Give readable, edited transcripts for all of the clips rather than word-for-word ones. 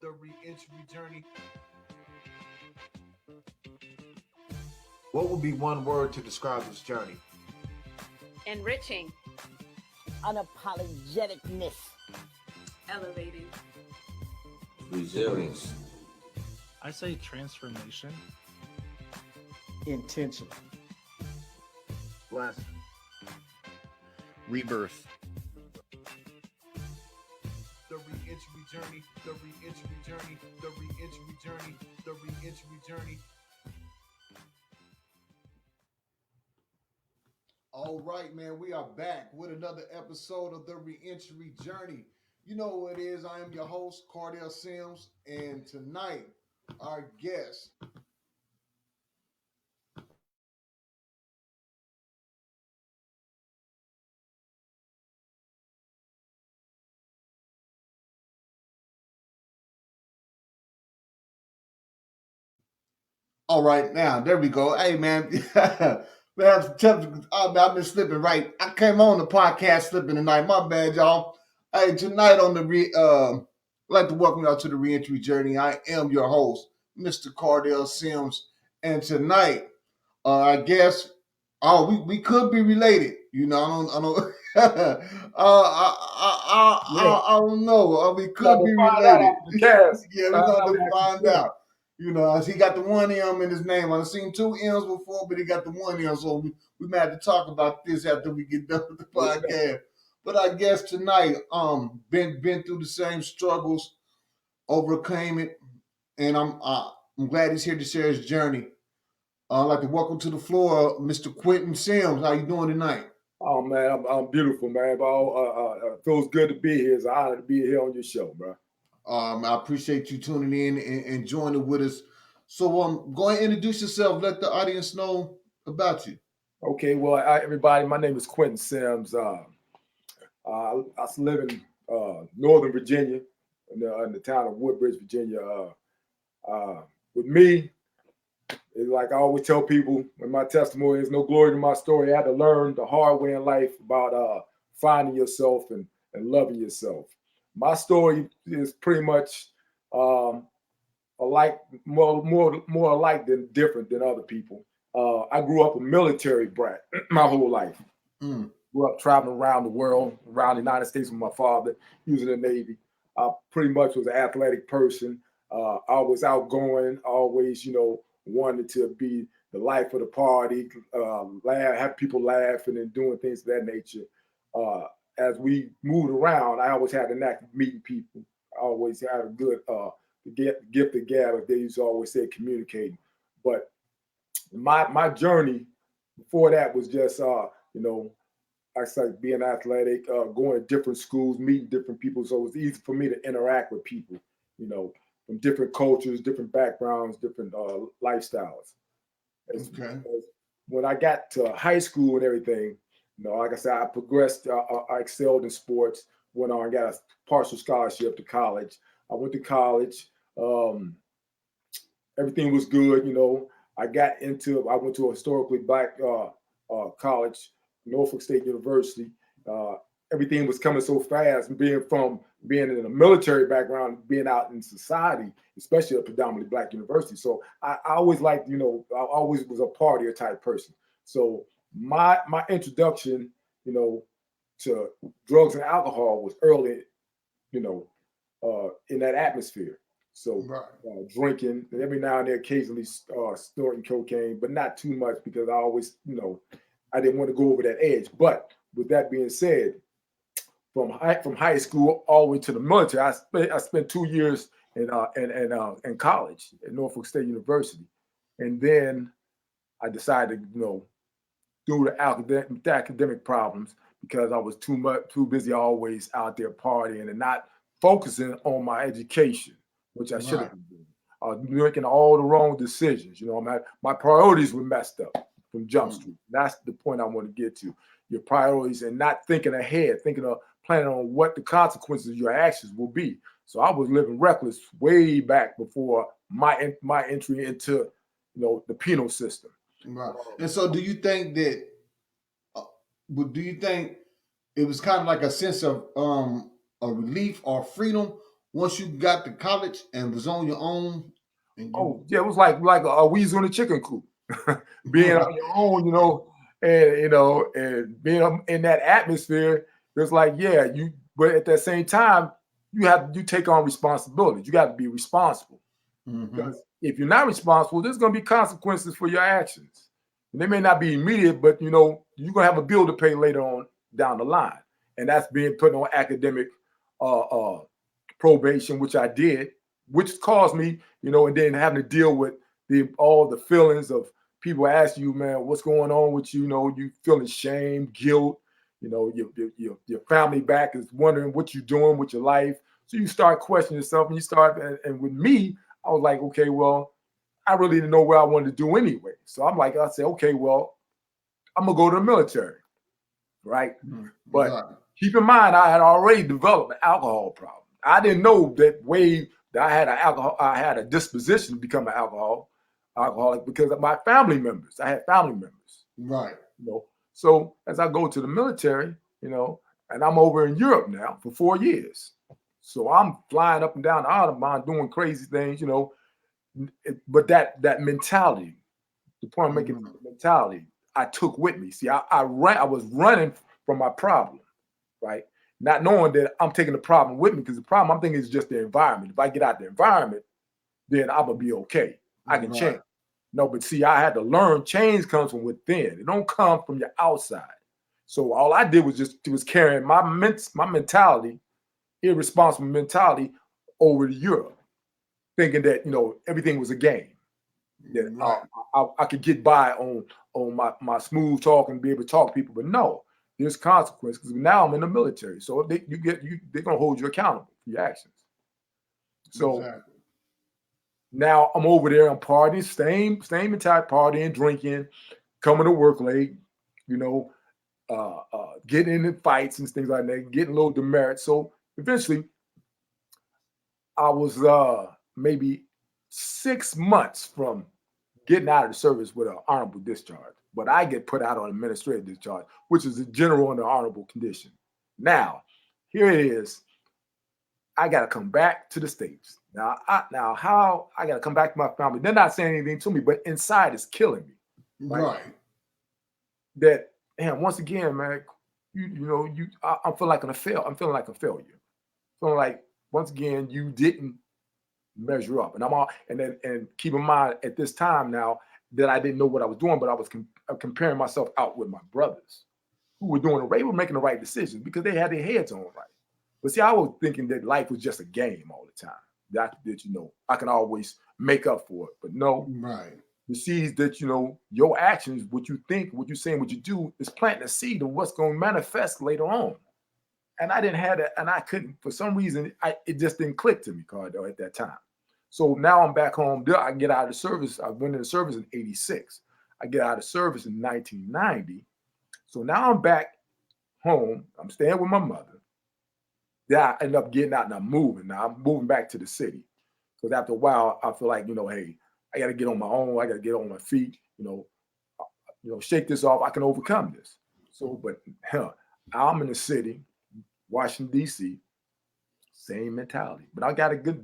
the re-entry journey. What would be one word to describe this journey? Enriching. Unapologeticness. Elevating. Resilience. I say transformation. Intentional. Bless. Rebirth. The re-entry journey, the re-entry journey, the re-entry journey, the re-entry journey. All right, man, we are back with another episode of the re-entry journey. You know who it is. I am your host, Quenten Sims, and tonight, our guest. All right, now there we go. Hey, man, man, I've been slipping. Right, I came on the podcast slipping tonight. My bad, y'all. Hey, tonight on the I'd like to welcome y'all to the reentry journey. I am your host, Mr. Kardell Sims, and tonight, I guess, we could be related. You know, I don't, I don't know. We could be Find out related. after the cast. Yeah, we're gonna find out. You know, as he got the one M in his name. I've seen two M's before, but he got the one M. So we might have to talk about this after we get done with the podcast. But I guess tonight, been through the same struggles, overcame it, and I'm glad he's here to share his journey. I'd like to welcome to the floor, Mr. Quentin Sims. How you doing tonight? Oh man, I'm beautiful, man. It feels good to be here. It's an honor to be here on your show, bro. I appreciate you tuning in and joining with us. So, go ahead and introduce yourself. Let the audience know about you. Okay, well, everybody, my name is Quentin Sims. I live in Northern Virginia, in the town of Woodbridge, Virginia. With me, it's like I always tell people when my testimony is no glory to my story. I had to learn the hard way in life about finding yourself and loving yourself. My story is pretty much alike, more alike than different than other people. I grew up a military brat my whole life. Grew up traveling around the world, around the United States with my father. He was in the Navy. I pretty much was an athletic person. I was outgoing, always, wanted to be the life of the party, laugh, have people laughing and doing things of that nature. As we moved around, I always had a knack of meeting people. I always had a good gift of gab, as they used to always say, communicating. But my journey before that was just, I started being athletic, going to different schools, meeting different people. So it was easy for me to interact with people, from different cultures, different backgrounds, different lifestyles. Okay. When I got to high school and everything, like I said, I progressed. I excelled in sports. Went on, got a partial scholarship to college. I went to college. Everything was good. I went to a historically black college, Norfolk State University. Everything was coming so fast, being in a military background, being out in society, especially a predominantly black university. So I always liked, I always was a partier type person. So my introduction, to drugs and alcohol was early, in that atmosphere. So drinking, every now and then, occasionally snorting cocaine, but not too much because I always, I didn't want to go over that edge. But with that being said, from high school all the way to the military, I spent 2 years in college at Norfolk State University, and then I decided to, due to academic problems, because I was too busy always out there partying and not focusing on my education, which I should have been doing. I was making all the wrong decisions. My priorities were messed up from Jump Street. That's the point I want to get to. Your priorities and not thinking ahead, planning on what the consequences of your actions will be. So I was living reckless way back before my entry into, the penal system. Right. And so, do you think that? Do you think it was kind of like a sense of a relief or freedom once you got to college and was on your own, and Oh yeah, it was like a weasel in a chicken coop, being on your own, and being in that atmosphere. It's like you, but at the same time, you take on responsibility. You got to be responsible because if you're not responsible, there's going to be consequences for your actions. And they may not be immediate, but you're gonna have a bill to pay later on down the line, and that's being put on academic probation, which I did, which caused me, and then having to deal with all the feelings of people ask you, man, what's going on with you? You feeling shame, guilt. Your family back is wondering what you're doing with your life. So you start questioning yourself, and you start. And with me, I was like, okay, well, I really didn't know where I wanted to do anyway. So I said, okay, well, I'm gonna go to the military, right? But keep in mind, I had already developed an alcohol problem. I didn't know that I had a disposition to become an alcoholic because of my family members. I had family members, right? So as I go to the military, and I'm over in Europe now for 4 years, so I'm flying up and down the Autobahn doing crazy things, But that mentality, the point I'm making, mentality, I took with me. See, I was running from my problem, right? Not knowing that I'm taking the problem with me, because the problem I'm thinking is just the environment. If I get out the environment, then I'm gonna be okay. I can change. No, but see, I had to learn change comes from within. It don't come from your outside. So all I did was carrying my mentality, irresponsible mentality, over to Europe, thinking that everything was a game. That I could get by on my smooth talk and be able to talk to people, but no. There's consequences because now I'm in the military, so they're gonna hold you accountable for your actions. So now I'm over there, I'm partying, same entire partying, drinking, coming to work late, getting into fights and things like that, getting a little demerit. So eventually, I was maybe 6 months from getting out of the service with an honorable discharge. But I get put out on administrative discharge, which is a general and honorable condition. Now, here it is. I got to come back to the States. How I got to come back to my family. They're not saying anything to me, but inside it's killing me. Right. That, once again, man, I'm feeling like a failure. I'm feeling like a failure. Feeling like, once again, you didn't measure up. And keep in mind at this time now that I didn't know what I was doing, but I was comparing myself out with my brothers who were making the right decisions because they had their heads on right. But see, I was thinking that life was just a game all the time. That I can always make up for it. But no, right. The seeds that your actions, what you think, what you say, what you do is planting a seed of what's going to manifest later on. And I didn't have that, and I couldn't, for some reason, it just didn't click to me, Kardell, at that time. So now I'm back home. I get out of the service. I went into service in 86. I get out of service in 1990. So now I'm back home. I'm staying with my mother. Then I end up getting out and I'm moving. Now I'm moving back to the city. Because after a while, I feel like, hey, I got to get on my own. I got to get on my feet, shake this off. I can overcome this. So, but I'm in the city, Washington, D.C., same mentality. But I got a good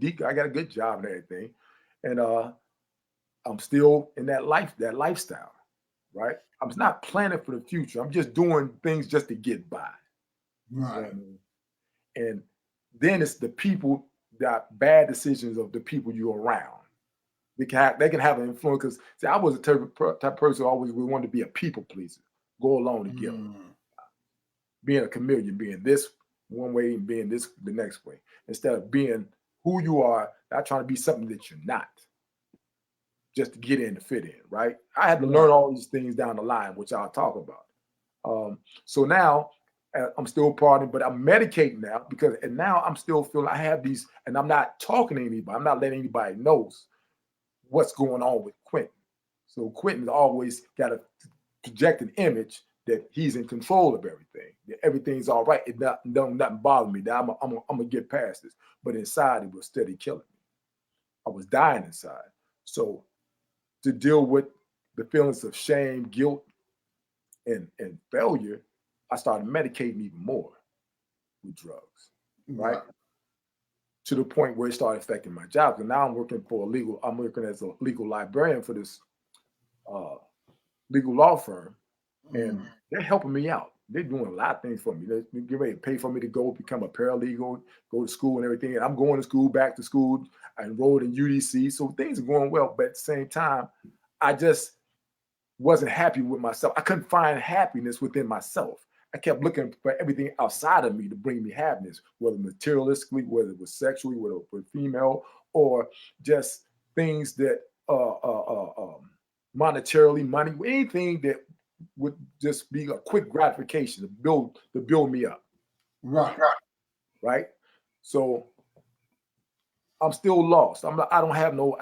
job and everything. And I'm still in that lifestyle, right? I'm not planning for the future. I'm just doing things just to get by. Right. And then it's the people, that bad decisions of the people you're around. They can have an influence. Because see, I was a type of person who always wanted to be a people pleaser, go along together. Being a chameleon, being this one way and being this the next way, instead of being who you are, not trying to be something that you're not, just to get in to fit in, right? I had to learn all these things down the line, which I'll talk about. So now I'm still partying, but I'm medicating now and now I'm still feeling I have these, and I'm not talking to anybody. I'm not letting anybody know what's going on with Quentin. So Quentin's always got a projected image that he's in control of everything. That everything's all right. Nothing bother me. That I'm gonna get past this. But inside, it was steady killing me. I was dying inside. So to deal with the feelings of shame, guilt, and failure, I started medicating even more with drugs. Right. to the point where it started affecting my job. And now I'm working as a legal librarian for this legal law firm, and they're helping me out. They're doing a lot of things for me. They're getting ready to pay for me to go become a paralegal, go to school and everything. And I'm going to school, back to school. I enrolled in UDC. So things are going well. But at the same time, I just wasn't happy with myself. I couldn't find happiness within myself. I kept looking for everything outside of me to bring me happiness, whether materialistically, whether it was sexually, whether it was female, or just things that monetarily, money, anything that would just be a quick gratification to build me up. Right. So I'm still lost. I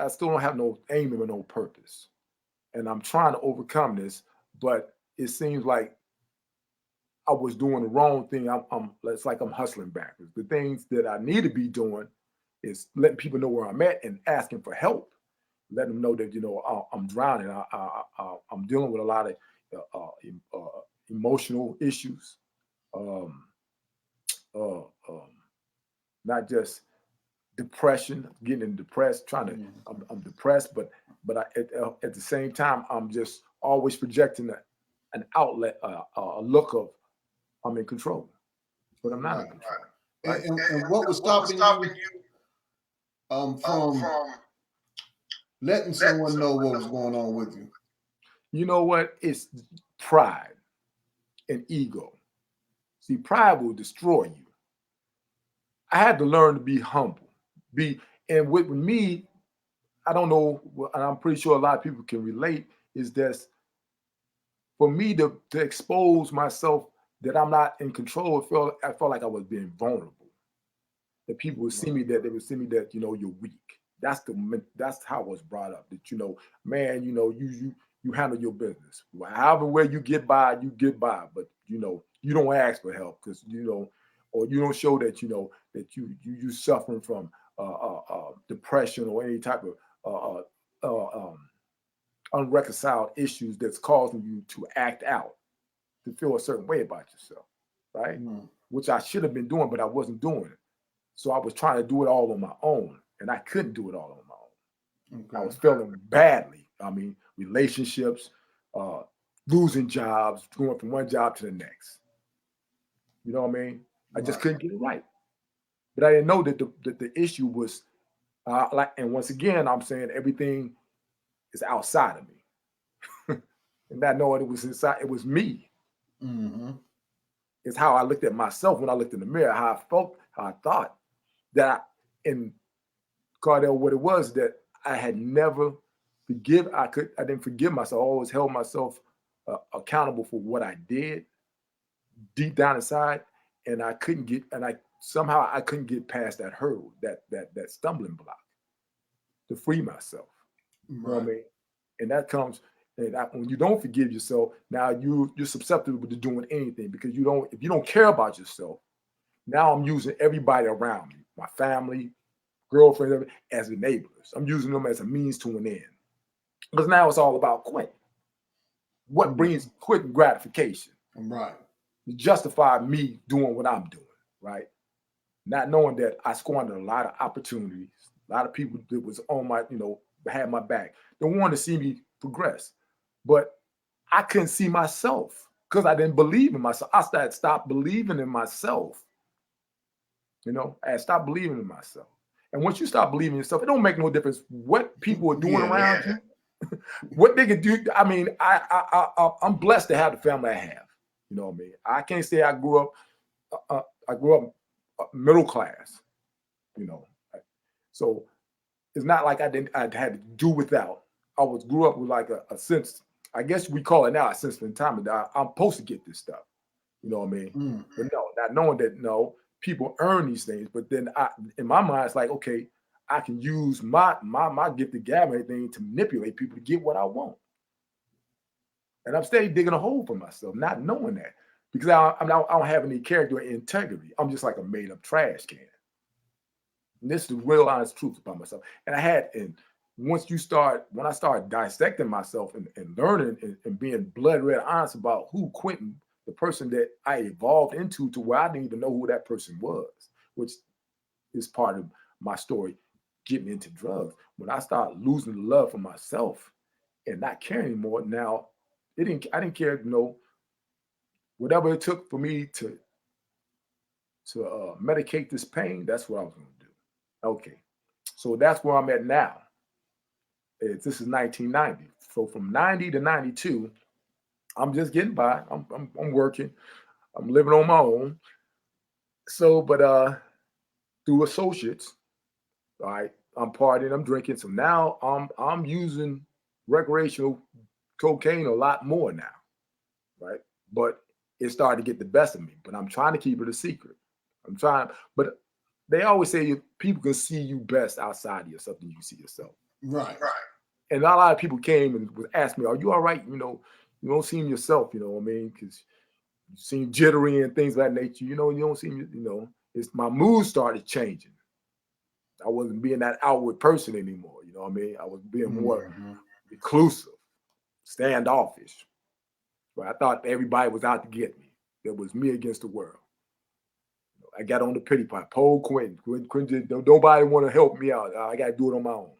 still don't have no aim or no purpose. And I'm trying to overcome this, but it seems like I was doing the wrong thing. It's like I'm hustling backwards. The things that I need to be doing is letting people know where I'm at and asking for help. Letting them know that, I'm drowning. I'm dealing with a lot of emotional issues, not just depression, getting depressed, I'm depressed, but at the same time, I'm just always projecting an outlet, a look of I'm in control, but I'm not in control. Right? And what was stopping you from letting someone know what was going on with you? You know what? It's pride and ego. See, pride will destroy you. I had to learn to be humble. And with me, I don't know, and I'm pretty sure a lot of people can relate, is that for me to expose myself that I'm not in control, I felt like I was being vulnerable. That people would see me that, you're weak. That's how I was brought up. That, man, you handle your business. However way you get by, but you don't ask for help because or you don't show that that you suffering from depression or any type of unreconciled issues that's causing you to act out, to feel a certain way about yourself, right? Which I should have been doing, but I wasn't doing it. So I was trying to do it all on my own, and I couldn't do it all on my own. Okay. I was feeling badly. I mean, relationships, losing jobs, going from one job to the next. You know what I mean? I just couldn't get it right. But I didn't know that the issue was and once again, I'm saying everything is outside of me. And not knowing it was inside, it was me. It's how I looked at myself when I looked in the mirror, how I felt, how I thought that in Kardell, what it was that I had never I didn't forgive myself. I always held myself accountable for what I did deep down inside. And I couldn't get past that hurdle, that stumbling block to free myself. You know what I mean? And that comes, when you don't forgive yourself, now you're susceptible to doing anything because if you don't care about yourself, now I'm using everybody around me, my family, girlfriend, as enablers. I'm using them as a means to an end. Because now it's all about Quentin. What brings Quentin gratification? Right. To justify me doing what I'm doing, right? Not knowing that I squandered a lot of opportunities, a lot of people that was on my, had my back. They wanted to see me progress. But I couldn't see myself because I didn't believe in myself. I stopped believing in myself. I stopped believing in myself. And once you stop believing in yourself, it don't make no difference what people are doing around you, what they can do. I mean, I'm blessed to have the family I have. You know what I mean? I can't say I grew up middle class, So it's not like I had to do without. I grew up with like a sense, I guess we call it now a sense of entitlement. I'm supposed to get this stuff. You know what I mean? But no, not knowing that people earn these things. But then in my mind, it's like, okay, I can use my gift of gab and everything to manipulate people to get what I want. And I'm still digging a hole for myself, not knowing that. Because I don't have any character or integrity. I'm just like a made-up trash can. And this is the real honest truth about myself. And when I started dissecting myself and learning and being blood red honest about who Quentin, the person that I evolved into, to where I didn't even know who that person was, which is part of my story, get me into drugs. When I started losing the love for myself and not caring anymore, now I didn't care, whatever it took for me to medicate this pain, that's what I was going to do. Okay. So that's where I'm at now. This is 1990. So from 90 to 92, I'm just getting by. I'm working. I'm living on my own. So, but through associates, all right, I'm partying, I'm drinking. So now I'm using recreational cocaine a lot more now, right? But it started to get the best of me. But I'm trying to keep it a secret. I'm trying, but they always say people can see you best outside of yourself than you see yourself. Right. And a lot of people came and would ask me, "Are you all right? You don't seem yourself. You know what I mean? Because you seem jittery and things of that nature. You don't seem. It's my mood started changing. I wasn't being that outward person anymore. You know what I mean? I was being more reclusive, standoffish. But I thought everybody was out to get me. It was me against the world. I got on the pity pot. Poor Quentin. Quentin, nobody want to help me out. I got to do it on my own.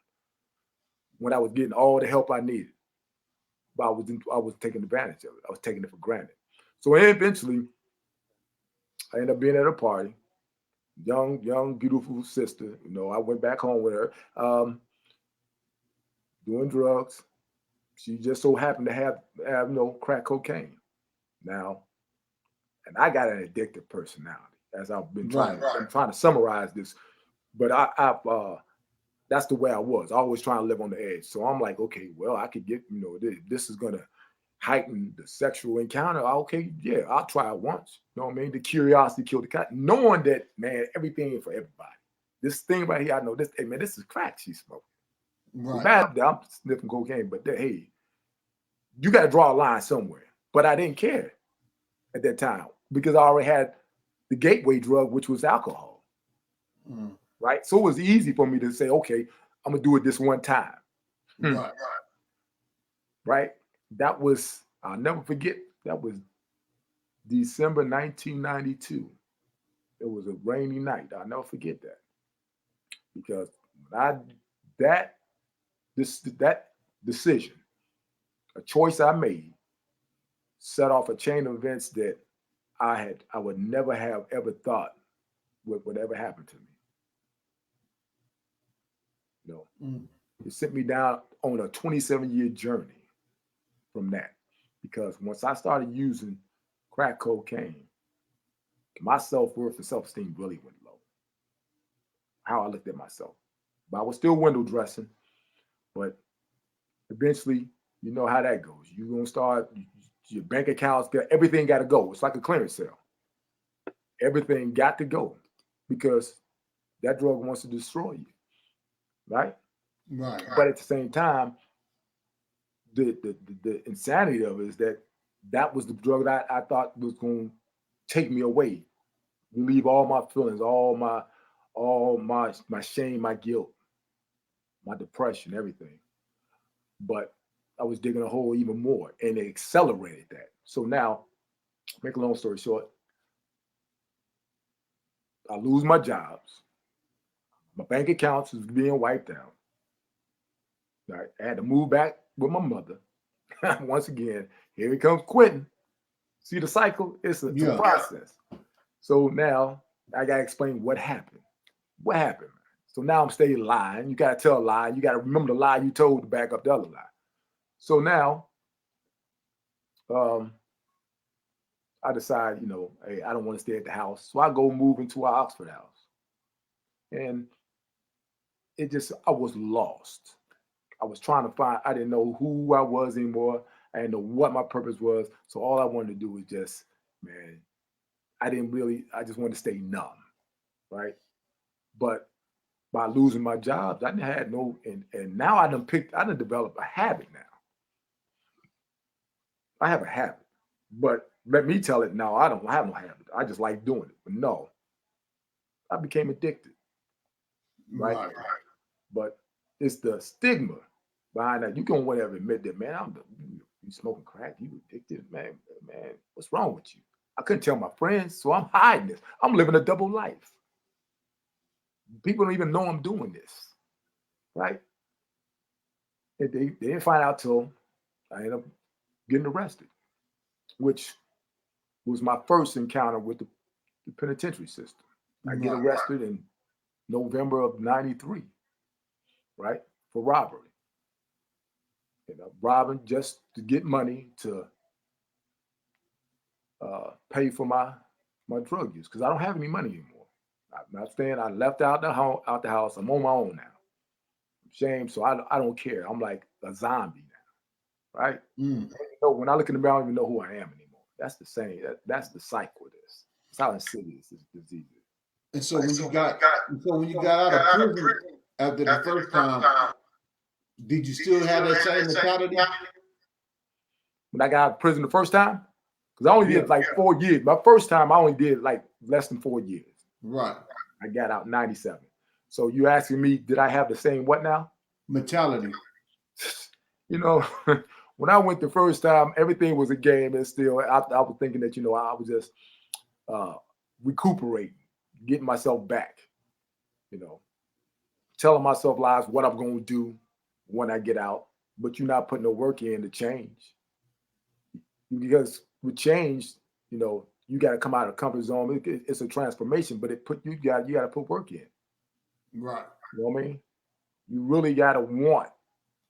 When I was getting all the help I needed, but I was taking advantage of it. I was taking it for granted. So eventually, I ended up being at a party. Young, beautiful sister. I went back home with her, doing drugs. She just so happened to have crack cocaine. Now, and I got an addictive personality, as I've been trying to summarize this. But I that's the way I was. Always trying to live on the edge. So I'm like, okay, well, I could get, this is gonna heighten the sexual encounter. Okay, yeah, I'll try it once. You know what I mean? The curiosity killed the cat. Knowing that, man, everything for everybody. This thing right here, I know this. Hey, man, this is crack she's smoking. Right. Bad, I'm sniffing cocaine, but hey, you got to draw a line somewhere. But I didn't care at that time because I already had the gateway drug, which was alcohol. Right? So it was easy for me to say, okay, I'm going to do it this one time. Right? That was, I'll never forget, that was December 1992. It was a rainy night. I'll never forget that. Because that decision, a choice I made, set off a chain of events that I would never have ever thought would ever happen to me. It sent me down on a 27-year journey from that. Because once I started using crack cocaine, my self-worth and self-esteem really went low. How I looked at myself. But I was still window dressing. But eventually, you know how that goes. You're going to start, your bank accounts, everything got to go. It's like a clearance sale. Everything got to go because that drug wants to destroy you. Right? Right. But at the same time, the insanity of it is that was the drug that I thought was going to take me away, relieve all my feelings, all my shame, my guilt, my depression, everything. But I was digging a hole even more, and it accelerated that. So now, make a long story short, I lose my jobs. My bank accounts is being wiped out. Right? I had to move back with my mother. Once again, here comes Quentin. See the cycle? It's a process. So now I got to explain what happened. What happened? So now I'm staying lying. You got to tell a lie. You got to remember the lie you told to back up the other lie. So now I decide, hey, I don't want to stay at the house. So I go move into our Oxford house. And I was lost. I was trying to find, I didn't know who I was anymore. I didn't know what my purpose was. So all I wanted to do was just, man, I just wanted to stay numb, right? But by losing my jobs, I had no, and now I done developed a habit now. I have a habit, but let me tell it now, I don't have no habit. I just like doing it. But no, I became addicted, right? But it's the stigma behind that. You don't want to ever admit that, man, you smoking crack, you addicted, man, what's wrong with you? I couldn't tell my friends, so I'm hiding this. I'm living a double life. People don't even know I'm doing this, right? And they didn't find out till I ended up getting arrested, which was my first encounter with the penitentiary system. I get arrested in November of '93, right, for robbery. Robbing just to get money to pay for my drug use because I don't have any money anymore. I'm not saying I left out the house. I'm on my own now. I'm ashamed, so I don't care. I'm like a zombie now, right? When I look in the mirror, I don't even know who I am anymore. That's the same. That's the cycle of this. That's how insidious this disease is. And so when you got out of prison after the first time, did you still have that same mentality? When I got out of prison the first time, because I only did like 4 years. My first time, I only did like less than 4 years. Right. I got out in '97. So you asking me, did I have the same what now? Mentality. You know, when I went the first time, everything was a game, and still, I was thinking that I was just recuperating, getting myself back. Telling myself lies, what I'm going to do when I get out, but you're not putting the work in to change. Because with change, you got to come out of the comfort zone. It's a transformation, but you got to put work in. Right. You know what I mean? You really got to want.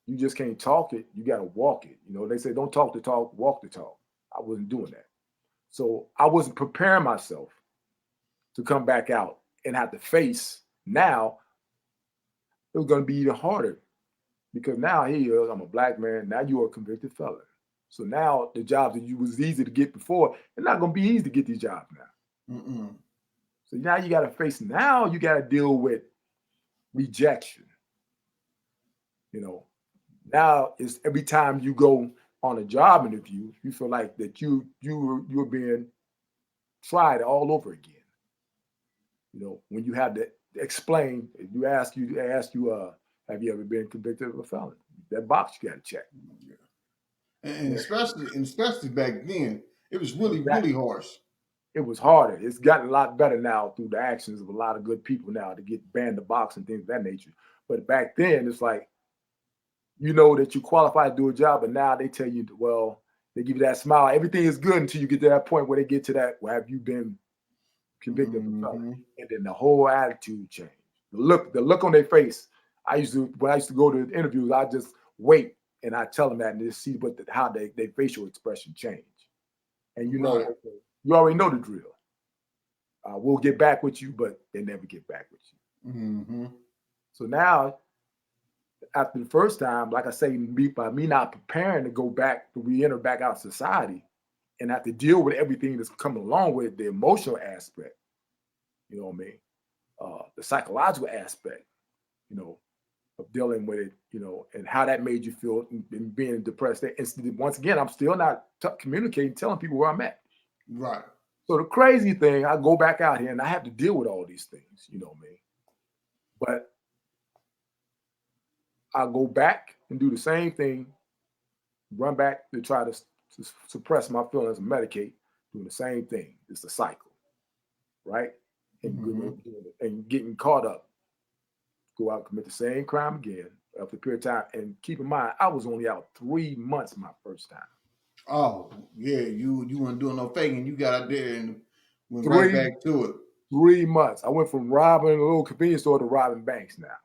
You just can't talk it. You got to walk it. They say don't talk the talk, walk the talk. I wasn't doing that. So I wasn't preparing myself to come back out and have to face. Now it was going to be even harder because now here I'm a black man. Now you are a convicted felon. So now the jobs that you was easy to get before, it's not going to be easy to get these jobs now. So now you got to face. Now you got to deal with rejection. Now it's every time you go on a job interview, you feel like that you're being tried all over again. When you have to explain, you ask you, have you ever been convicted of a felony? That box you got to check. And especially back then, it was really harsh. It was harder. It's gotten a lot better now through the actions of a lot of good people now to get banned the box and things of that nature. But back then, it's like, that you qualify to do a job, but now they tell you, well, they give you that smile. Everything is good until you get to that point where they get to that, well, have you been convicted of a felony? And then the whole attitude changed. The look on their face. When I used to go to interviews, I just wait and I tell them that and just see how their facial expression change. And you already know the drill. We'll get back with you, but they never get back with you. So now, after the first time, like I say, by me not preparing to go back, to re-enter back out society and have to deal with everything that's coming along with it, the emotional aspect, you know what I mean? The psychological aspect, of dealing with it, and how that made you feel and being depressed. And once again, I'm still not communicating, telling people where I'm at. Right. So the crazy thing, I go back out here and I have to deal with all these things, you know what I mean? But I go back and do the same thing, run back to try to suppress my feelings and medicate, doing the same thing. It's a cycle, right? And getting caught up, go out and commit the same crime again after a period of time. And keep in mind, I was only out 3 months my first time. Oh, yeah, you weren't doing no faking. You got out there and went right back to it. 3 months. I went from robbing a little convenience store to robbing banks now.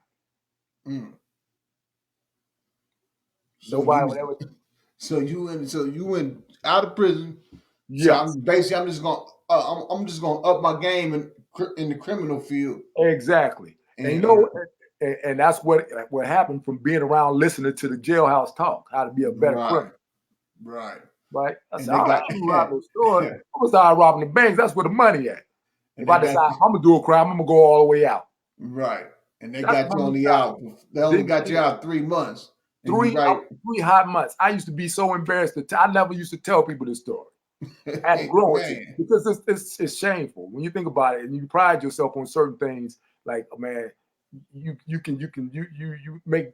So you went out of prison. Yeah. So I'm just gonna up my game in the criminal field. Exactly. And and that's what happened from being around listening to the jailhouse talk, how to be a better criminal. Right. I said, I'm robbing the store. I'm gonna start robbing the banks. That's where the money at. If I decide I'm gonna do a crime, I'm gonna go all the way out. Right. And they got you only out. They only got you out 3 months. 3 hot months. I used to be so embarrassed I never used to tell people this story. I had to grow it because it's shameful when you think about it and you pride yourself on certain things. Like, man, you make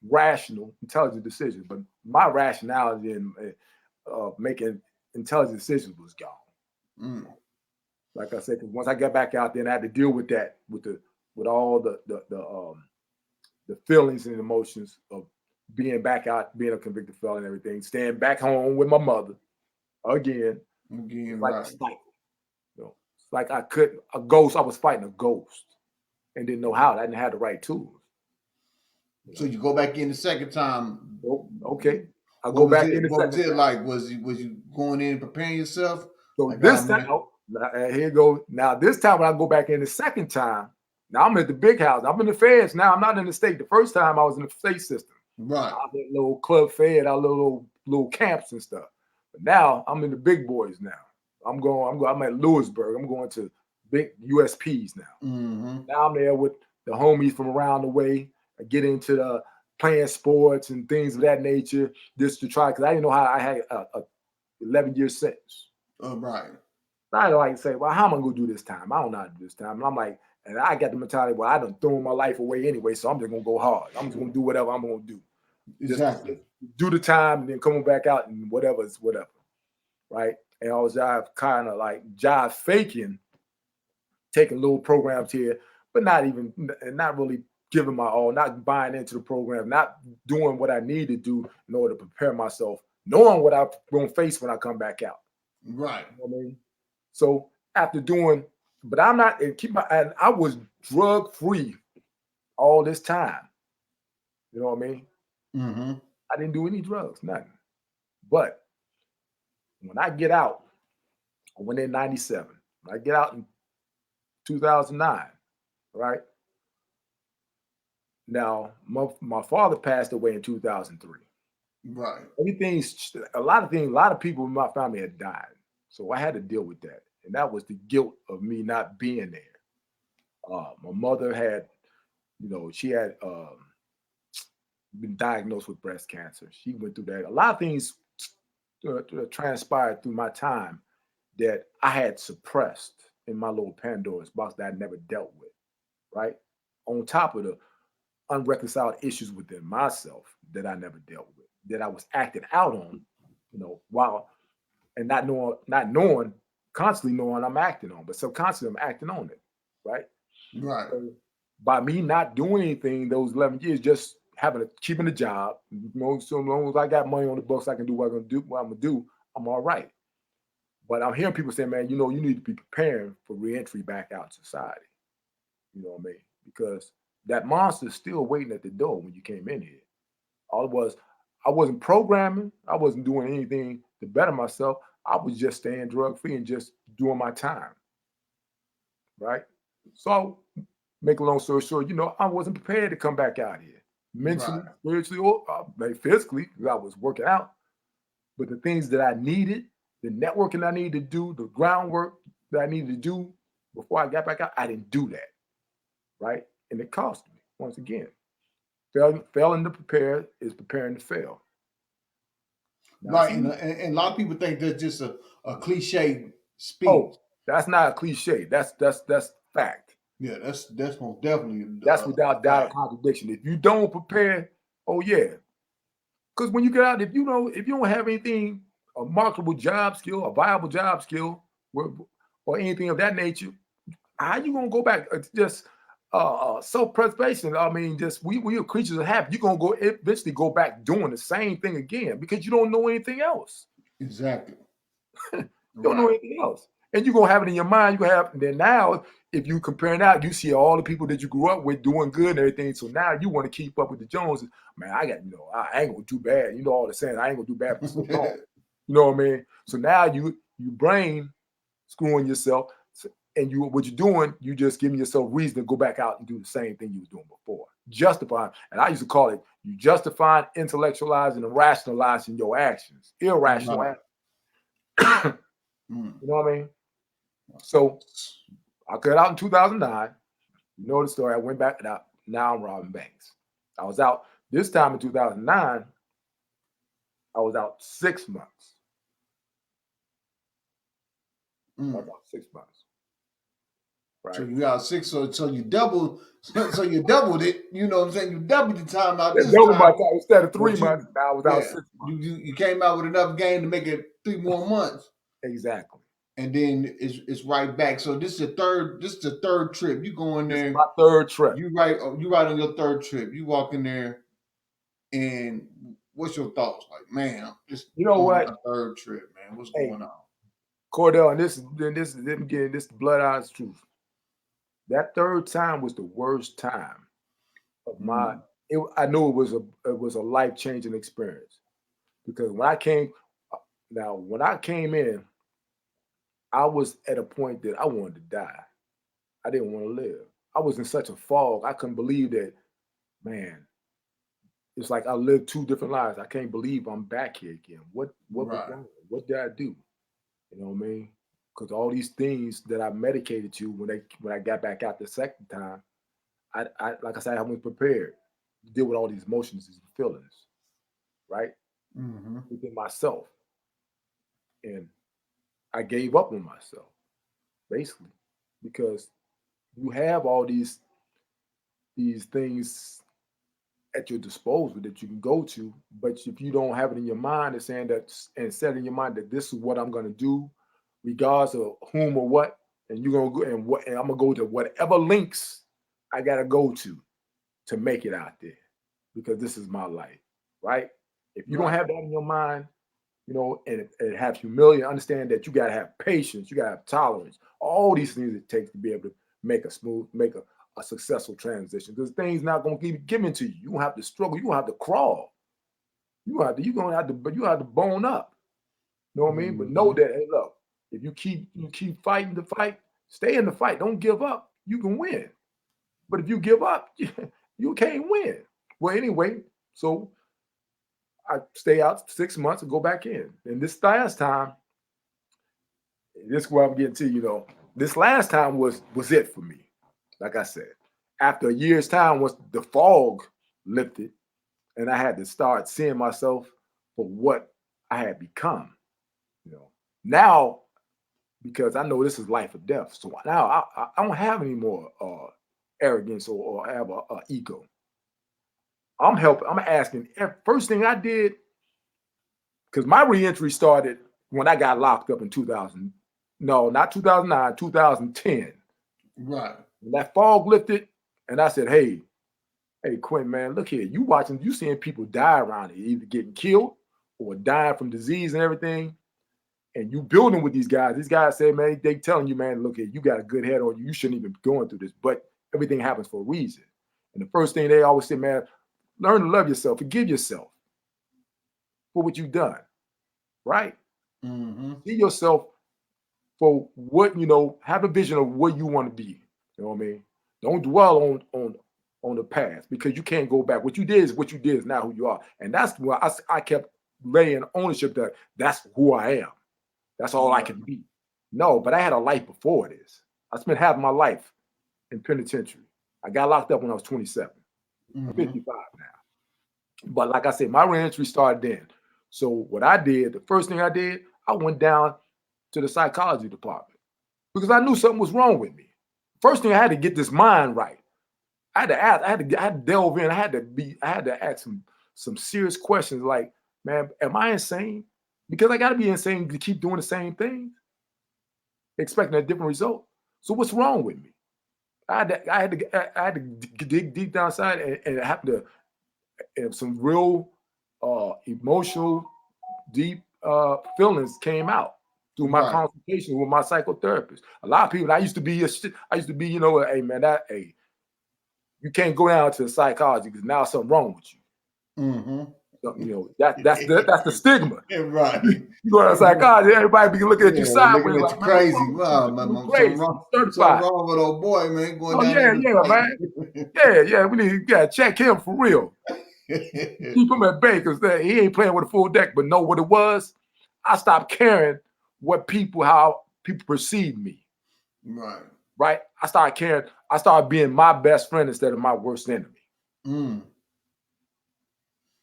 rational, intelligent decisions, but my rationality in making intelligent decisions was gone. Like I said, once I got back out there and I had to deal with that, with the with all the feelings and emotions of being back out, being a convicted felon and everything, staying back home with my mother again. It's like a cycle. You know, it's like I was fighting a ghost and didn't know how. I didn't have the right tools. So you go back in the second time. Okay. I go back in the second time. What was it like? Was you going in and preparing yourself? So like, this time, here you go. Now this time when I go back in the second time, now I'm at the big house. I'm in the feds now. I'm not in the state. The first time I was in the state system. Right. I was at little club fed, our little camps and stuff. But now I'm in the big boys now. I'm at Lewisburg. I'm going to big USPs now. Mm-hmm. Now I'm there with the homies from around the way. I get into the playing sports and things of that nature just to try, because I didn't know how. I had a 11-year sentence. Right. I like to say, well, how am I going to do this time? I don't know how to do this time. And I'm like, and I got the mentality, well, I done thrown my life away anyway, so I'm just going to go hard. I'm just going to do whatever I'm going to do. Exactly. Just do the time and then coming back out and whatever is whatever. Right? And I was kind of like jive faking, taking little programs here, but not really giving my all, not buying into the program, not doing what I need to do in order to prepare myself, knowing what I'm going to face when I come back out. Right. You know what I mean? So after doing, but I'm not, and I was drug free all this time. You know what I mean? Mm-hmm. I didn't do any drugs, nothing. But when I get out, I went in 97. When I get out in 2009, right? Now, my father passed away in 2003. Right. A lot of people in my family had died. So I had to deal with that. And that was the guilt of me not being there. My mother had, she had been diagnosed with breast cancer. She went through that. A lot of things transpired through my time that I had suppressed in my little Pandora's box that I never dealt with, right? On top of the unreconciled issues within myself that I never dealt with, that I was acting out on, while and not knowing, constantly knowing I'm acting on, but subconsciously I'm acting on it, right? Right. So by me not doing anything those 11 years, just keeping a job, so long as I got money on the books, I can do what I'm gonna do, I'm all right. But I'm hearing people say, man, you need to be preparing for reentry back out in society. You know what I mean? Because that monster's still waiting at the door when you came in here. I wasn't programming. I wasn't doing anything to better myself. I was just staying drug-free and just doing my time, right? So, make a long story short, I wasn't prepared to come back out here. Mentally, spiritually, or physically, because I was working out. But the things that I needed, the networking I needed to do, the groundwork that I needed to do before I got back out, I didn't do that, right? And it cost me, once again. Failing to prepare is preparing to fail. Right, and a lot of people think that's just a cliche speech. Oh, that's not a cliche. That's fact. Yeah, that's most definitely. That's without doubt or contradiction. If you don't prepare, oh yeah, because when you get out, if you don't have anything, a marketable job skill, a viable job skill, or anything of that nature, how you gonna go back? It's just self-preservation. I mean, just we are creatures of habit. You're gonna eventually go back doing the same thing again because you don't know anything else. Exactly. You don't know anything else. And you're gonna have it in your mind. And then now, if you comparing out, you see all the people that you grew up with doing good and everything. So now you want to keep up with the Joneses. Man, I ain't gonna do bad. All the saying, I ain't gonna do bad for so long. You know what I mean? So now you brain screwing yourself. And what you're doing, you just giving yourself reason to go back out and do the same thing you was doing before. Justifying, and I used to call it you justifying, intellectualizing, and rationalizing your actions. Irrational actions. You know what I mean? So I got out in 2009. You know the story. I went back out. Now I'm robbing banks. I was out this time in 2009. I was out 6 months. I was out 6 months. Right. So you got 6, so you doubled, so you doubled it. You know what I'm saying? You doubled the time out. Doubled my time instead of 3 months. Now I was out 6 months. You came out with enough game to make it 3 more months. Exactly. and then it's right back. So this is the third trip. You go in This is there. my third trip. You right on your third trip. You walk in there, and what's your thoughts? Like, man, I'm just You know on what? my third trip, man. What's Hey, going on? Kardell, and this is them getting this blood eyes truth. That third time was the worst time of my. I knew it was a life changing experience because when I came in, I was at a point that I wanted to die. I didn't want to live. I was in such a fog. I couldn't believe that, man. It's like I lived two different lives. I can't believe I'm back here again. What was wrong? What did I do? You know what I mean? Because all these things that I medicated to when I got back out the second time, I like I said, I wasn't prepared to deal with all these emotions and feelings, right? Within myself. And I gave up on myself, basically, because you have all these things at your disposal that you can go to, but if you don't have it in your mind, it's saying that and set in your mind that this is what I'm going to do, regardless of whom or what, and you're gonna go and I'm gonna go to whatever links I gotta go to make it out there, because this is my life, right? If you don't have that in your mind, you know, and have humility, understand that you gotta have patience, you gotta have tolerance, all these things it takes to be able to make a successful transition. Because things not gonna be given to you. You don't have to struggle. You don't have to crawl. You have to bone up. You know what I mean? But know that, hey, look, if you keep fighting the fight, stay in the fight. Don't give up. You can win. But if you give up, you can't win. Well, anyway, so I stay out 6 months and go back in. And this last time, this is where I'm getting to, you know, this last time was it for me. Like I said, after a year's time, once the fog lifted and I had to start seeing myself for what I had become, you know, now, because I know this is life or death. So now I don't have any more arrogance or have a ego. I'm asking. First thing I did, because my reentry started when I got locked up in 2000. No, not 2009, 2010. Right. When that fog lifted, and I said, hey, Quentin, man, look here. You seeing people die around here, either getting killed or dying from disease and everything. And you building with these guys. These guys say, man, they telling you, man, look here, you got a good head on you. You shouldn't even be going through this. But everything happens for a reason. And the first thing they always say, man, learn to love yourself. Forgive yourself for what you've done. Right? See yourself for what, you know, have a vision of what you want to be. You know what I mean? Don't dwell on the past, because you can't go back. What you did is not who you are. And that's why I kept laying ownership that that's who I am. That's all I can be. No, but I had a life before this. I spent half my life in penitentiary. I got locked up when I was 27. I'm 55 now. But like I said, my reentry started then. So what I did, the first thing I did, I went down to the psychology department because I knew something was wrong with me. First thing, I had to get this mind right. I had to delve in. I had to ask some serious questions like, man, am I insane? Because I got to be insane to keep doing the same thing, expecting a different result. So what's wrong with me? I had to dig deep down inside, and it happened to, and some real emotional, deep feelings came out through my consultation with my psychotherapist. A lot of people, I used to be, you know, hey man, you can't go down to the psychology because now something wrong with you. You know, that's the stigma. Right. You go to the psychology, everybody be looking at you sideways. Looking at you crazy. Wow, man, crazy. Something wrong with old boy, man. Going down man. We need to check him for real. Keep him at bay because he ain't playing with a full deck. But know what it was? I stopped caring how people perceive me. Right. I started caring. I started being my best friend instead of my worst enemy.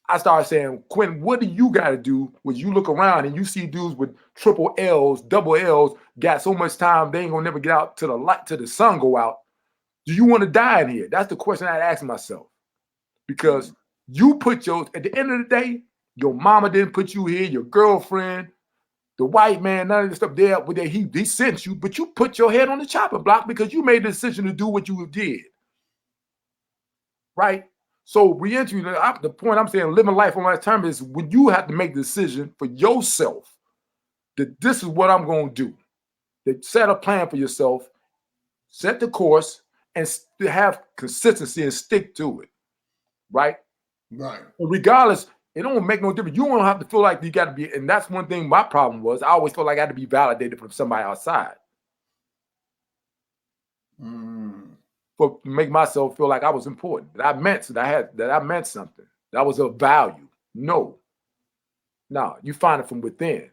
I started saying, Quentin, what do you got to do when you look around and you see dudes with triple L's, double L's, got so much time they ain't gonna never get out to the light, till the sun go out? Do you want to die in here? That's the question I asked myself. Because you put at the end of the day, your mama didn't put you here, your girlfriend, The white man, none of this stuff there, with that he sent you, but you put your head on the chopping block because you made the decision to do what you did. Right? So reentry, the point I'm saying, living life on my term is when you have to make the decision for yourself that this is what I'm going to do. That set a plan for yourself, set the course, and have consistency and stick to it. Right? Right. Regardless, it don't make no difference. You don't have to feel like you got to be, and that's one thing my problem was. I always felt like I had to be validated from somebody outside. For make myself feel like I was important, that I meant something, that was of value. No, you find it from within,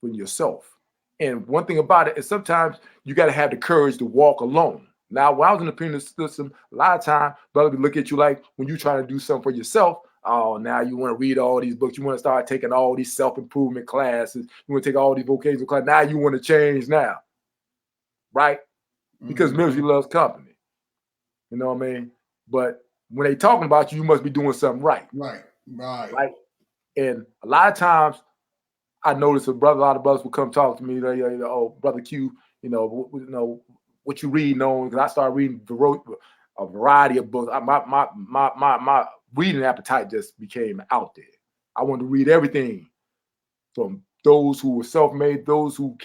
from yourself. And one thing about it is sometimes you got to have the courage to walk alone. Now, when I was in the penal system, a lot of time, brother would look at you like when you try to do something for yourself. Oh, now you want to read all these books. You want to start taking all these self-improvement classes. You want to take all these vocational classes. Now you want to change now, right? Because misery loves company. You know what I mean? But when they talking about you, you must be doing something right. Right. And a lot of times I notice a lot of brothers will come talk to me. Oh, Brother Q, what you reading on? Because I started reading a variety of books. My reading appetite just became out there. I wanted to read everything from those who were self-made, those who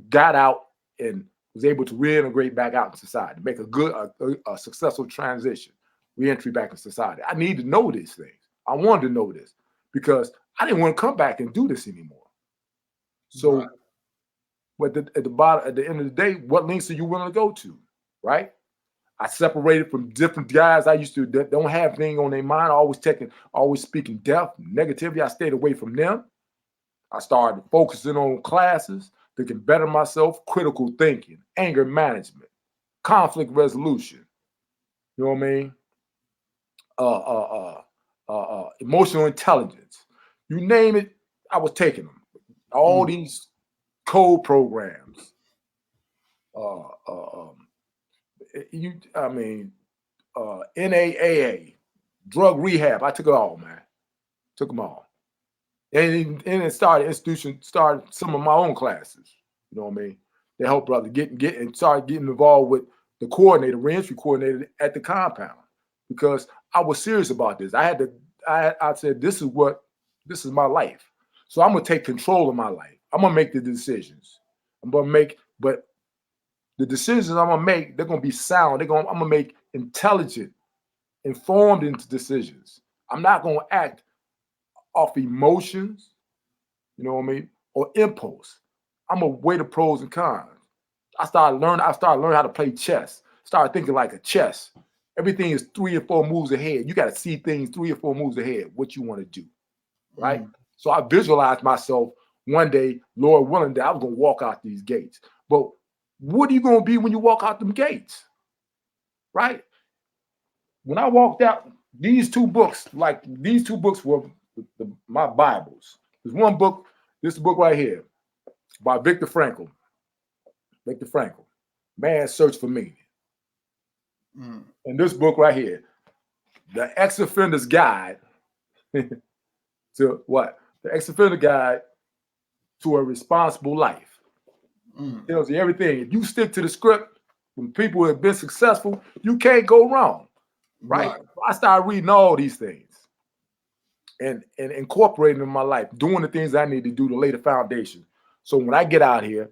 got out and was able to reintegrate back out in society, make a successful transition, reentry back in society. I need to know these things. I wanted to know this because I didn't want to come back and do this anymore. So, but at the end of the day, what links are you willing to go to, right? I separated from different guys I used to that don't have things on their mind, always speaking death, negativity. I stayed away from them. I started focusing on classes that can better myself, critical thinking, anger management, conflict resolution. You know what I mean? Emotional intelligence. You name it, I was taking them. All these code programs. NAAA, drug rehab. I took it all, man. Took them all. And it started some of my own classes. You know what I mean? They helped brother and started getting involved with the coordinator, reentry coordinator at the compound, because I was serious about this. I said, this is my life. So I'm gonna take control of my life. I'm gonna make the decisions. But the decisions I'm gonna make, they're gonna be sound. I'm gonna make intelligent, informed decisions. I'm not gonna act off emotions, you know what I mean, or impulse. I'm gonna weigh the pros and cons. I started learning how to play chess. Started thinking like a chess. Everything is 3 or 4 moves ahead. You got to see things 3 or 4 moves ahead, what you want to do, right? So I visualized myself one day, Lord willing, that I was going to walk out these gates. But what are you going to be when you walk out them gates, right? When I walked out, these two books were my Bibles. There's one book, this book right here by Viktor Frankl. Viktor Frankl, Man's Search for Meaning. And this book right here, The Ex-Offender's Guide to what? The Ex-Offender Guide to a Responsible Life. Tells you everything. If you stick to the script, when people have been successful, you can't go wrong, right? I started reading all these things and incorporating them in my life, doing the things I need to do to lay the foundation. So when I get out here,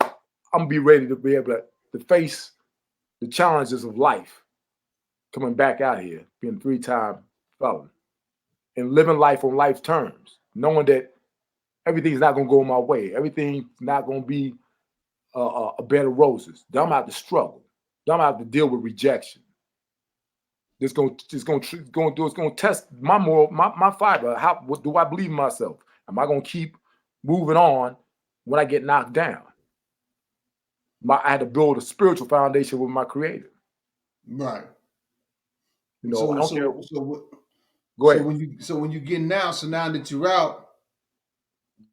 I'm gonna be ready to be able to face the challenges of life, coming back out here, being a 3-time felon, and living life on life's terms, knowing that everything's not gonna go my way, everything's not gonna be a bed of roses. Then I'm gonna have to struggle. Then I'm gonna have to deal with rejection. It's gonna test my moral, my fiber. What do I believe in myself? Am I gonna keep moving on when I get knocked down? I had to build a spiritual foundation with my Creator. Right. You know, I don't care. Go ahead. So when you get now that you're out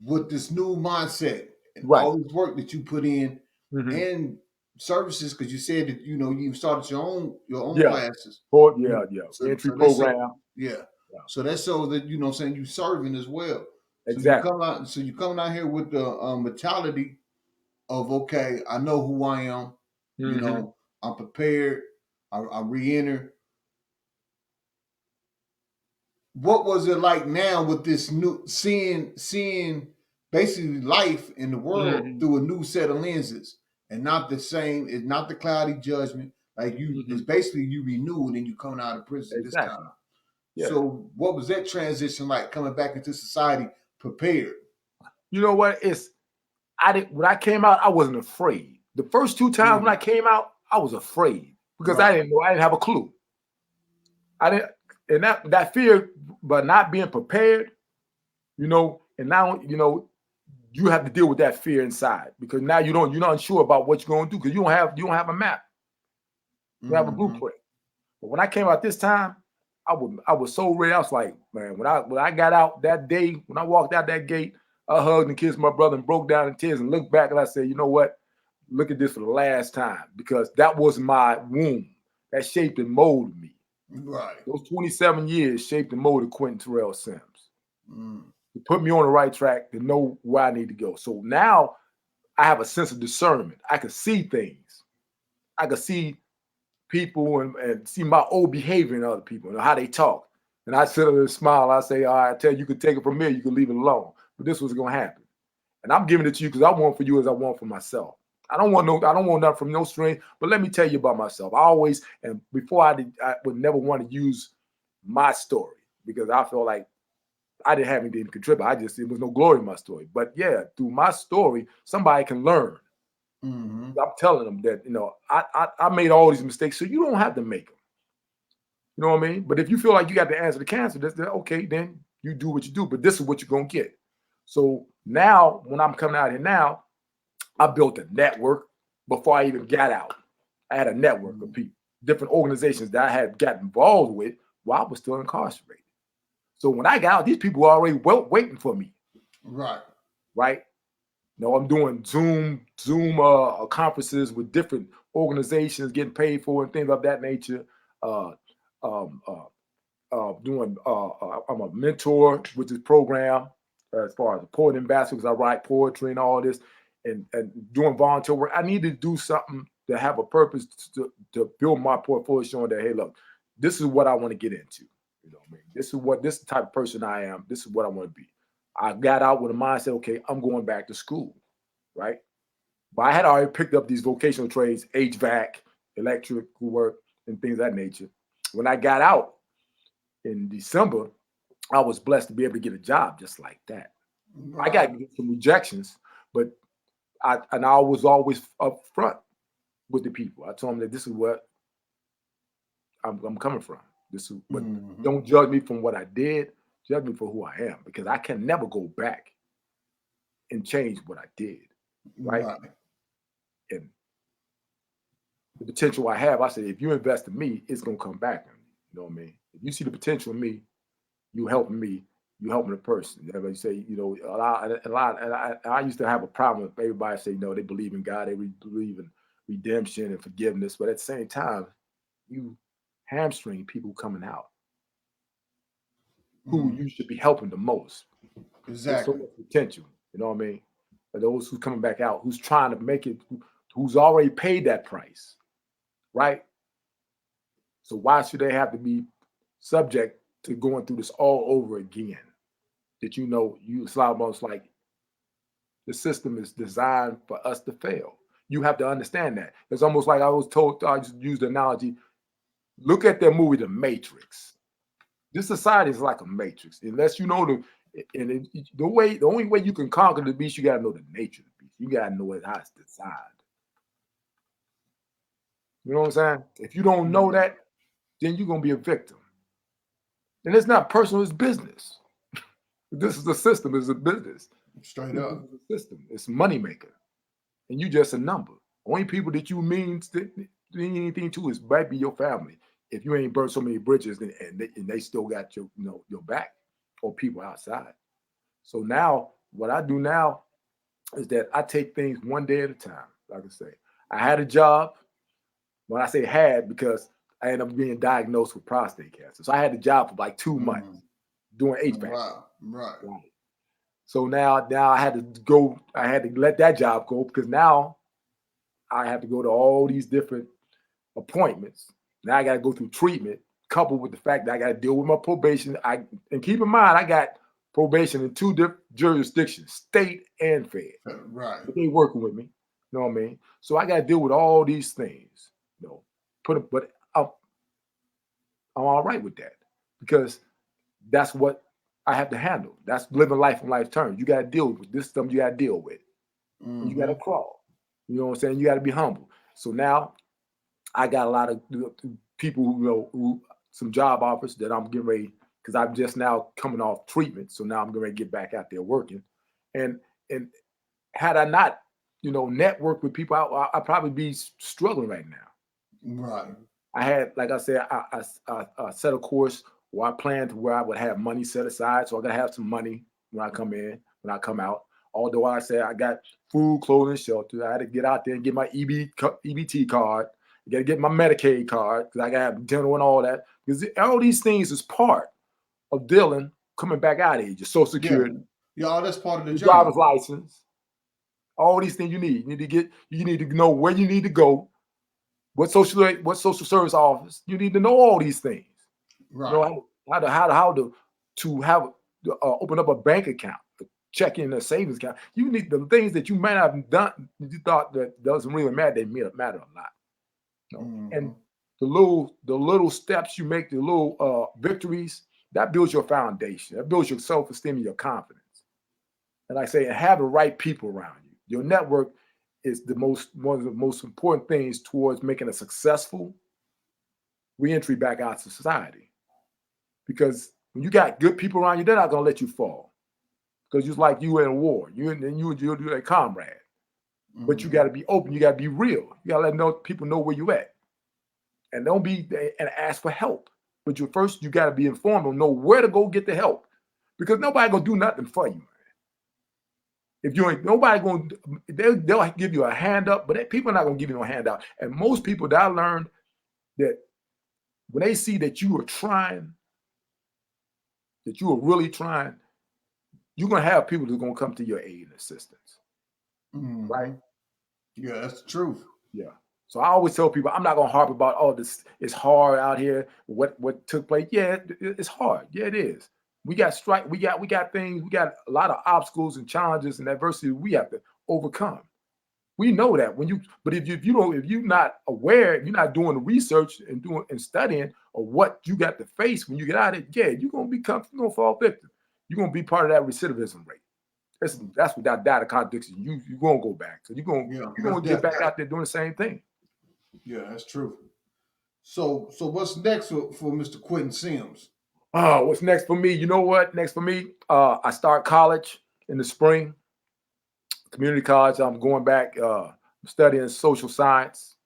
with this new mindset and all this work that you put in and services, because you said that you started your own classes. Entry program. So that shows that you serving as well. Exactly. So you coming out here with the mentality of, okay, I know who I am. You know, I'm prepared. I re-enter. What was it like now with this new seeing basically life in the world through a new set of lenses and not the same? It's not the cloudy judgment. Like it's basically you renewed and you coming out of prison this Exactly. time. Yeah. So what was that transition like coming back into society prepared? You know what? When I came out, I wasn't afraid. The first 2 times when I came out, I was afraid because I didn't know. I didn't have a clue. I didn't, and that fear, but not being prepared, you know, and now you have to deal with that fear inside because now you're not unsure about what you're going to do because you don't have a map, you don't have a blueprint. But when I came out this time, I was so ready. I was like, man, when I got out that day, when I walked out that gate, I hugged and kissed my brother and broke down in tears and looked back and I said, you know what? Look at this for the last time because that was my womb that shaped and molded me. Right. Those 27 years shaped and molded Quentin Sims. To put me on the right track to know where I need to go. So now I have a sense of discernment. I can see things. I can see people and see my old behavior in other people and how they talk. And I sit there and smile. I say, all right, I tell you, you can take it from me, you can leave it alone. But this was going to happen. And I'm giving it to you because I want for you as I want for myself. I don't want nothing from no string. But let me tell you about myself. I always, and before I would never want to use my story because I feel like I didn't have anything to contribute. It was no glory in my story. But yeah, through my story, somebody can learn. I'm telling them that, I made all these mistakes, so you don't have to make them. You know what I mean? But if you feel like you got to answer the cancer, okay, then you do what you do. But this is what you're going to get. So now, when I'm coming out here now, I built a network before I even got out. I had a network of people, different organizations that I had got involved with while I was still incarcerated. So when I got out, these people were already waiting for me. Right. I'm doing Zoom conferences with different organizations, getting paid for and things of that nature. I'm a mentor with this program as far as the poet ambassador, because I write poetry and all this, and doing volunteer work. I need to do something to have a purpose to build my portfolio, showing that, hey, look, this is what I want to get into. You know what I mean? This is the type of person I am. This is what I want to be. I got out with a mindset, okay, I'm going back to school, right? But I had already picked up these vocational trades, HVAC, electrical work, and things of that nature. When I got out in December, I was blessed to be able to get a job just like that. Right. I got to get some rejections, but I was always up front with the people. I told them that this is what I'm coming from. This is what, don't judge me from what I did, judge me for who I am, because I can never go back and change what I did, right? And the potential I have, I said, if you invest in me, it's gonna come back. You know what I mean? If you see the potential in me, you helping me, you helping the person. Everybody say, I used to have a problem with everybody say, they believe in God, they believe in redemption and forgiveness, but at the same time, you hamstring people coming out who you should be helping the most. Exactly. So much potential, you know what I mean? For those who's coming back out, who's trying to make it, who's already paid that price, right? So why should they have to be subject to going through this all over again? That it's almost like the system is designed for us to fail. You have to understand that. It's almost like I was told, I just used the analogy, look at that movie, The Matrix. This society is like a matrix. Unless you know the only way you can conquer the beast, you gotta know the nature of the beast. You gotta know how it's designed. You know what I'm saying? If you don't know that, then you're gonna be a victim. And it's not personal, it's business. This is the system, it's a business. Straight up. It's a system, it's a moneymaker. And you just a number. Only people that you mean anything to might be your family. If you ain't burned so many bridges and they still got your back, or people outside. So now what I do now is that I take things one day at a time. Like I say, I had a job. When I say had, because I ended up being diagnosed with prostate cancer. So I had a job for like 2 months doing HVAC. Right. So now I had to go. I had to let that job go because now I have to go to all these different appointments. Now I got to go through treatment, coupled with the fact that I got to deal with my probation. And keep in mind, I got probation in 2 different jurisdictions, state and fed. Right. But they working with me. You know what I mean? So I got to deal with all these things. You know, but I'm all right with that because that's what I have to handle. That's living life on life's terms. You got to deal with this stuff. You got to deal with. You got to crawl. You know what I'm saying? You got to be humble. So now I got a lot of people who some job offers that I'm getting ready because I'm just now coming off treatment. So now I'm going to get back out there working. And had I not, networked with people, I'd probably be struggling right now. Right. I had, like I said, I set a course where I planned to where I would have money set aside. So I got to have some money when I come in, when I come out. Although I said I got food, clothing, shelter, I had to get out there and get my EBT card. I got to get my Medicaid card because I got to have dental and all that. Because all these things is part of dealing, coming back out of age, your Social Security. Yeah, all that's part of the journey. Driver's license. All these things you need. You need to know where you need to go, what social service office. You need to know all these things. Right. You know how to have open up a bank account, check in a savings account. You need the things that you might not have done. You thought that doesn't really matter. They matter a lot. And the little steps you make, the little victories, that builds your foundation. That builds your self-esteem and your confidence. And like I say, have the right people around you. Your network is one of the most important things towards making a successful reentry back out to society. Because when you got good people around you, they're not gonna let you fall. Because it's like you in a war. You're a comrade. But you got to be open. You got to be real. You got to let people know where you at. And don't be and ask for help. But you got to be informed and know where to go get the help. Because nobody gonna do nothing for you, man. If you ain't nobody gonna, they'll give you a hand up, but people are not gonna give you no handout. And most people that I learned that when they see that you are trying, that you are really trying, you're gonna have people who's gonna come to your aid and assistance. Right? Yeah, that's the truth. Yeah. So I always tell people, I'm not gonna harp about, oh, this it's hard out here. What took place? Yeah, it's hard. Yeah, it is. We got things, we got a lot of obstacles and challenges and adversity we have to overcome. We know that but if you're not aware, if you're not doing the research and studying of what you got to face when you get out of it, yeah, you're gonna fall victim. You're gonna be part of that recidivism rate. That's without data contradiction. You're gonna go back. So you're gonna get back out there doing the same thing. Yeah, that's true. So what's next for Mr. Quentin Sims? Oh, what's next for me? You know what? Next for me, I start college in the spring, community college. I'm going back studying social science,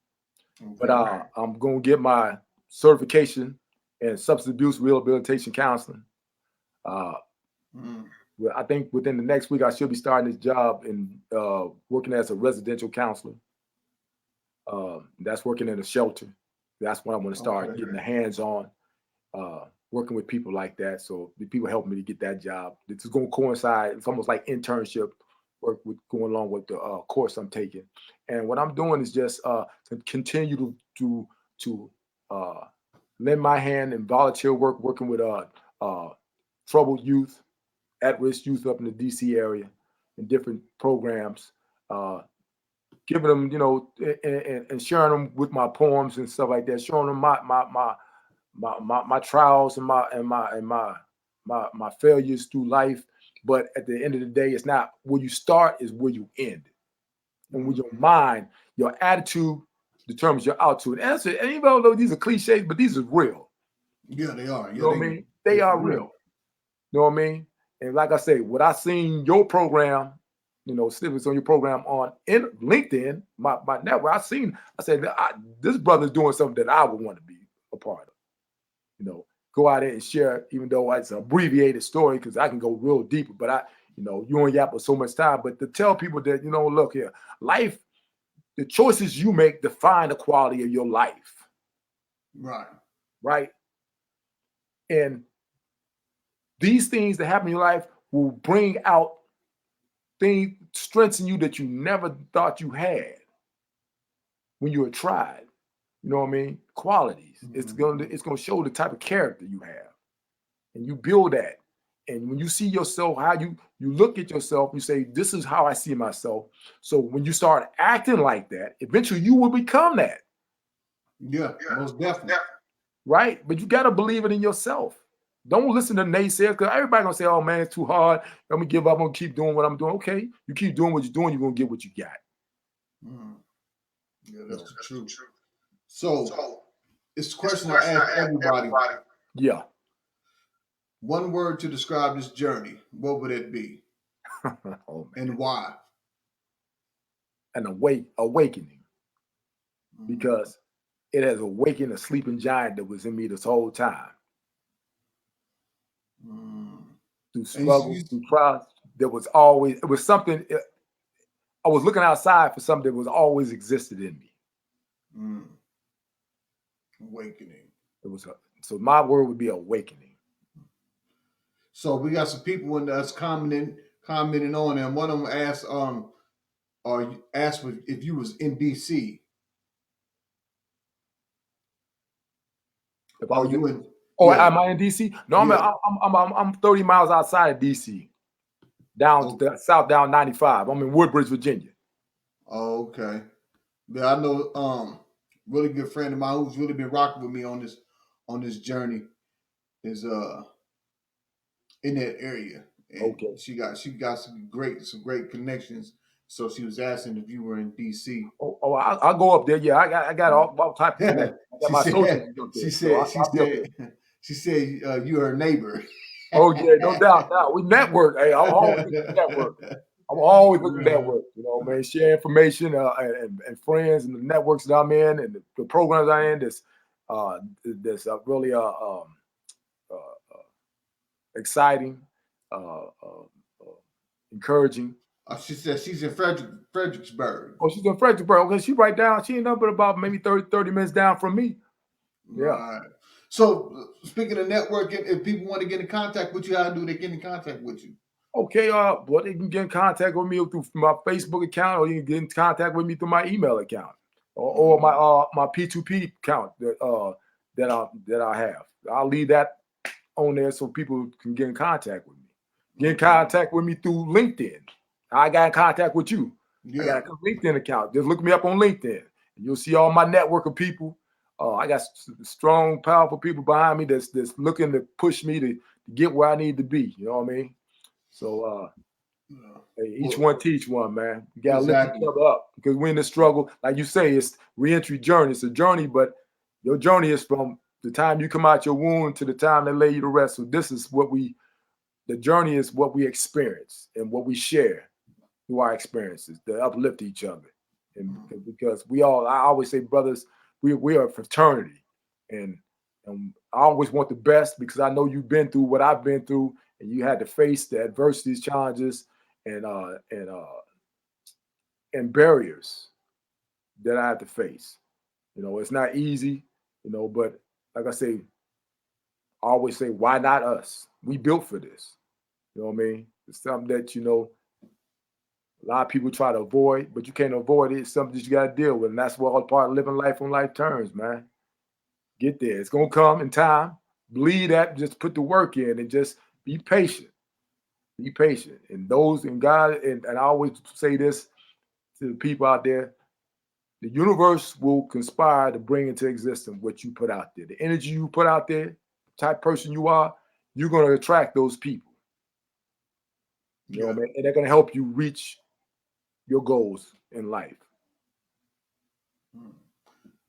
but I'm going to get my certification in substance abuse rehabilitation counseling. I think within the next week, I should be starting this job in working as a residential counselor. That's working in a shelter. That's when I want to start getting the hands-on, working with people like that. So the people helping me to get that job. This is going to coincide. It's almost like internship work with going along with the course I'm taking. And what I'm doing is just to continue to lend my hand in volunteer work, working with troubled youth, at-risk youth up in the DC area in different programs, giving them, and sharing them with my poems and stuff like that, showing them my trials and my failures through life. But at the end of the day, it's not where you start, is where you end. And with your mind, your attitude determines your altitude. And even though these are cliches, but these are real. Yeah, they are. Yeah, you know what I mean? They are real. You know what I mean? And like I say, what I seen your program, snippets on your program in LinkedIn, my network, I said, this brother's doing something that I would want to be a part of. Go out there and share, even though it's an abbreviated story, because I can go real deep, but you only yap with so much time. But to tell people that, look here, life, the choices you make define the quality of your life. Right. Right. And these things that happen in your life will bring out strengths in you that you never thought you had when you were tried. You know what I mean? Qualities. It's gonna show the type of character you have, and you build that. And when you see yourself, how you look at yourself, you say, "This is how I see myself." So when you start acting like that, eventually you will become that. Yeah, most definitely. Right? But you got to believe it in yourself. Don't listen to naysayers, because everybody gonna say, "Oh man, it's too hard. I'm gonna give up. I'm gonna keep doing what I'm doing." Okay, you keep doing what you're doing, you're gonna get what you got. Yeah, that's the truth. So it's a question I ask everybody. Yeah. One word to describe this journey, what would it be? Oh, and why? An awakening. Because it has awakened a sleeping giant that was in me this whole time. Through struggles, through trials, it was something. I was looking outside for something that was always existed in me. Awakening. So my word would be awakening. So we got some people in us commenting on, and one of them asked, or asked if you was in DC. If I was in? Am I in DC? No, yeah. I'm 30 miles outside of DC, down to south, down 95. I'm in Woodbridge, Virginia. Okay. But I know really good friend of mine who's really been rocking with me on this journey is in that area. And okay. She got some great connections. So she was asking if you were in DC. I'll go up there. Yeah, I got all type of connections. She said you're her neighbor. Oh yeah, no doubt. Now we network. Hey, I'm always looking to network. I'm always looking to network. You know, man, share information and friends and the networks that I'm in and the programs I'm in. That's really exciting, encouraging. She said she's in Fredericksburg. Oh, she's in Fredericksburg. Okay, she right down. She ain't nothing but about maybe 30 minutes down from me. Yeah. Right. So speaking of networking, if people want to get in contact with you, how do they get in contact with you? Okay, well, they can get in contact with me through my Facebook account, or you can get in contact with me through my email account, or my P2P account that I have. I'll leave that on there so people can get in contact with me. Get in contact with me through LinkedIn. I got in contact with you. Yeah. I got a LinkedIn account. Just look me up on LinkedIn, and you'll see all my network of people. I got strong, powerful people behind me that's looking to push me to get where I need to be. You know what I mean? So hey, each one teach one, man. You gotta lift each other up, because we're in the struggle. Like you say, it's reentry journey. It's a journey, but your journey is from the time you come out your womb to the time they lay you to rest. So this is the journey is what we experience and what we share through our experiences to uplift each other. And because I always say, brothers, we are a fraternity, and I always want the best, because I know you've been through what I've been through, and you had to face the adversities, challenges, and barriers that I had to face. You know, it's not easy, you know, but like I say, I always say, why not us? We built for this. You know what I mean? It's something that, you know, a lot of people try to avoid, but you can't avoid it. It's something that you got to deal with. And that's what all part of living life on life terms, man. Get there. It's going to come in time. Believe that. Just put the work in and just be patient. Be patient. And those in God, and I always say this to the people out there, the universe will conspire to bring into existence what you put out there. The energy you put out there, the type of person you are, you're going to attract those people. You know what I mean? And they're going to help you reach your goals in life.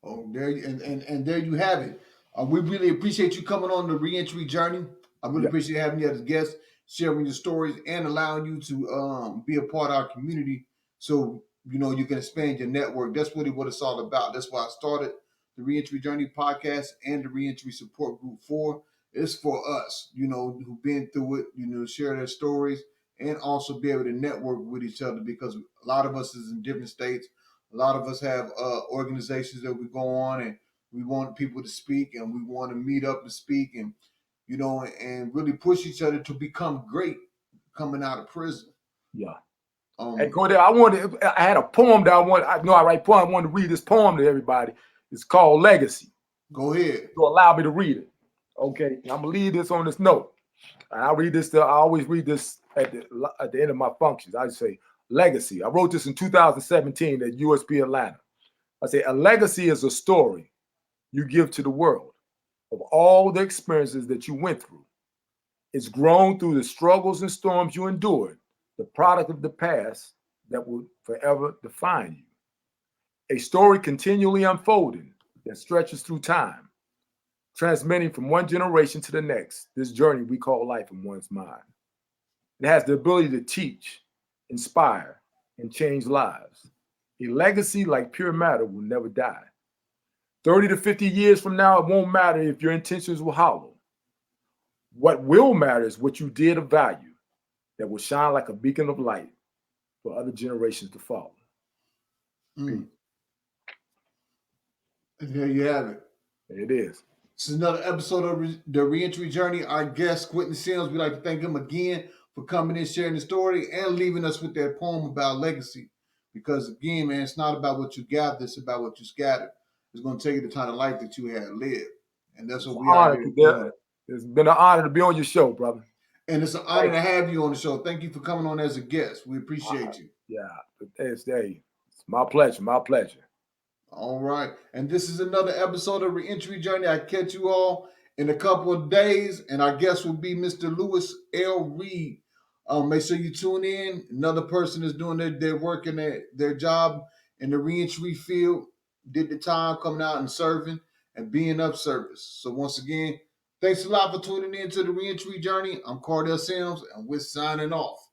Oh, there and there you have it. We really appreciate you coming on the reentry journey. I really appreciate having you as a guest, sharing your stories, and allowing you to be a part of our community, so you know you can expand your network. That's really what it's all about. That's why I started the Reentry Journey podcast and the Reentry Support Group 4. It's for us, you know, who've been through it, you know, share their stories and also be able to network with each other, because a lot of us is in different states. A lot of us have organizations that we go on, and we want people to speak, and we want to meet up and speak, and you know, and really push each other to become great coming out of prison. Yeah. Hey, Kardell, I had a poem that I know I write poem. I wanted to read this poem to everybody. It's called Legacy. Go ahead. So allow me to read it. Okay, I'm gonna leave this on this note. And I read this. I always read this at the end of my functions. I say legacy. I wrote this in 2017 at USP Atlanta. I say a legacy is a story you give to the world of all the experiences that you went through. It's grown through the struggles and storms you endured, the product of the past that will forever define you. A story continually unfolding that stretches through time, transmitting from one generation to the next, this journey we call life in one's mind. It has the ability to teach, inspire, and change lives. A legacy like pure matter will never die. 30 to 50 years from now, it won't matter if your intentions were hollow. What will matter is what you did of value that will shine like a beacon of light for other generations to follow. And there you have it. It is. This is another episode of The Reentry Journey. Our guest, Quentin Sims, we'd like to thank him again for coming in, sharing the story, and leaving us with that poem about legacy. Because again, man, it's not about what you gathered, it's about what you scattered. It's going to tell you the kind of life that you had lived. And that's what we are here doing. It's been an honor to be on your show, brother. And it's an honor to have you on the show. Thank you for coming on as a guest. We appreciate you. Yeah, it's my pleasure, my pleasure. All right. And this is another episode of Reentry Journey. I catch you all in a couple of days. And our guest will be Mr. Lewis L. Reed. Make sure you tune in. Another person is doing their work in their job in the reentry field. Did the time coming out and serving and being of service. So once again, thanks a lot for tuning in to the Reentry Journey. I'm Quentin Sims, and we're signing off.